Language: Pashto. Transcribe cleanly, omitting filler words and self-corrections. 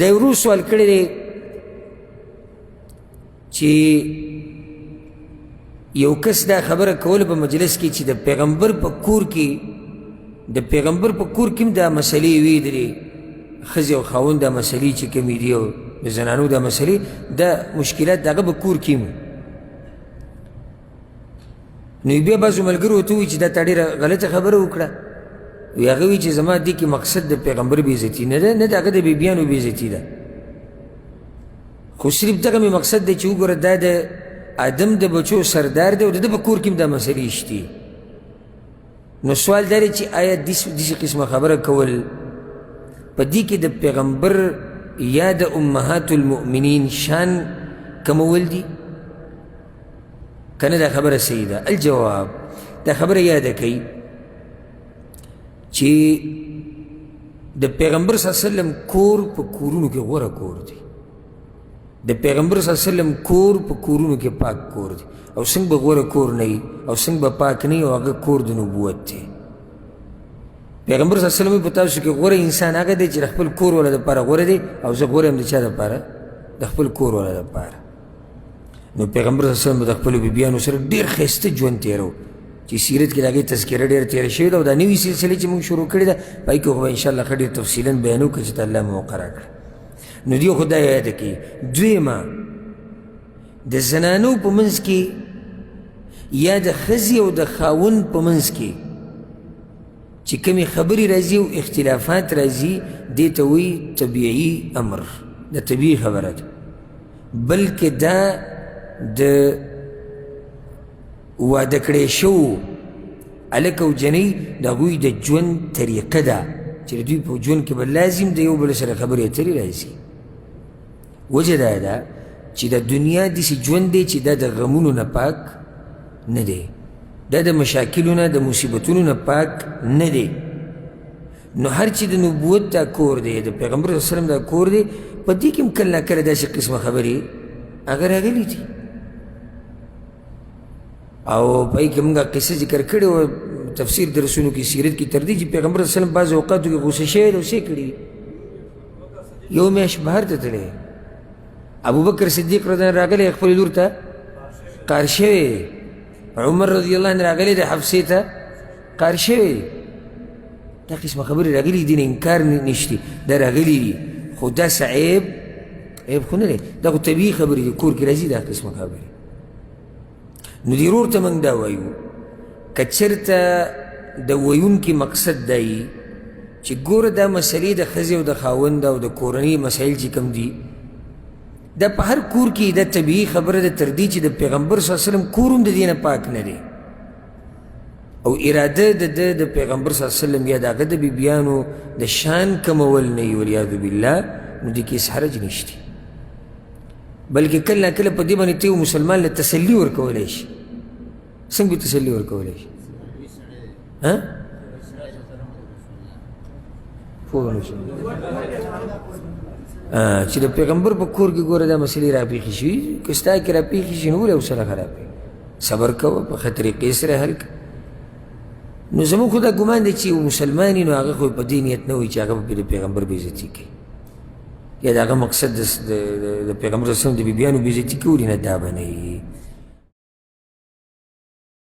دا ورو سوال کړی دی چې یو کس دا خبره کوله په مجلس کې چې د پیغمبر په کور کې هم دا مسلې وي درې ښځې او خاوند دا مسلې چې کومې دي او د زنانو دا مسلې دا مشکلات د هغه په کور کې هم نو بیا بعضو ملګرو ورته ووایي چې دا تا ډېره غلطه خبره وکړه وی هغه وایي چې زما دې کې مقصد د پیغمبر بېعزتي نه ده نه د هغه د بیبیانو بېعزتي ده خو صرف دغه مې مقصد دی چې وګوره دا د آدم د بچو سردار دی او د ده په کور کې هم دا مسلې شتي نو سوال دا دی چې آیا داسې قسمه خبره کول په دې کې د پیغمبر یا د امهات المؤمنین شان کمول دي که نه دا خبره صحیح ده الجواب دا خبره یاده کوي چې د پیغمبر صلی الله علیه وسلم کور په کورونو کې غوره کور دی د پیغمبر صلی الله علیه وسلم کور په کورونو کې پاک کور دی او څنګه به غوره کور نه وي او څنګه به پاک نه وي او هغه کور د نبوت دی پیغمبر صلی الله علیه وسلم په تاسو کې غوره انسان هغه دی چې د خپل کور والا دپاره غوره دی او زه غوره یم د چا دپاره د خپل کور والا دپاره نو پیغمبر صلی الله علیه وسلم به د خپلو بیبیانو سره ډېر ښایسته ژوند تېرو چې سیرت کې د هغې تذکره ډېره تېره شوې ده او دا نوي سلسلې چې موږ شروع کړې ده په هغې کې خو به انشاءالله ښه ډېر تفصیلا بیانو که چې ته الله موقع راکړه نو دیو خو دا یاده کوي دویمه د زنانو په منځ کې یا د ښځې او د خاوند په منځ کې چې کومې خبرې راځي او اختلافات راځي دې ته وایي طبیعي امر د طبیعي خبره ده بلکې دا د واده کړی شوو هلک او جنۍ د هغوی د ژوند طریقه ده چې د دوی په ژوند کې به لازم د یو بل سره خبرې اترې راځي وجه دا ده چې د دنیا داسې ژوند دی چې دا د غمونو نه پاک نه دی دا د مشاکلو نه د مصیبتونو نه پاک نه دی نو هر چې د نبوت دا کور دی د پیغمبر صلی الله علیه وسلم دا کور دی په دې کې هم کله ناکله داسې قسمه خبرې هغه راغلي دي او په هغې کې موږ قصه ذکر کړې وه تفسیر درسونو کې سیرت کې تر دې چې پیغمبر صلی الله علیه وسلم بعض اوقاتو کې غوسه شوی دی او څه کړي یو میاشت بهر ته تللی ابوبکر صدیق رضی الله عنه راغلی خپلې لور ته قار شوی عمر رضی الله عنه راغلی د حفصې ته قار شوی دا قسمه خبرې راغلي دي نه انکار نشته دا راغلي دي خو داسې عیب خو نه دی دا خو طبیعي خبرې دي کور کې راځي دا قسمه خبرې نو دې ورور ته موږ دا وایو که چېرته د ویونکي مقصد دا وي چې ګوره دا مسلې د ښځې او د خاوند او د کورنۍ مسایل چې کوم دي دا په هر کور کې دا طبیعي خبره ده تر دې چې د پیغمبر صلی الله علیه وسلم کور هم د دې نه پاک نه دی او اراده د ده د پیغمبر صلی الله علیه وسلم یا د هغه د بیبیانو د شان کمول نه وي والعیاذ بالله نو دې کې هېڅ حرج نشته بلکې کله ناکله په دې باندې ته یو مسلمان له تسلي ورکولی شي څنګه به تسلي ورکولی شي پوه نه شم چې د پیغمبر په کور کې ګوره دا مسلې راپېښې شوي که ستا کې راپېښې شي نو ولې ورسره خرابوي صبر کوه په ښه طریقې سره حل کړه نو زموږ خو دا ګمان دی چې یو مسلمان وي نو هغه خو په دې نیت نه وي چې هغه به د پیغمبر بېعزتي کوي یا د هغه مقصد د پیغمبر صلی الله علیه وسلم د بیبیانو بېعزتي کولي نه دا به نه وي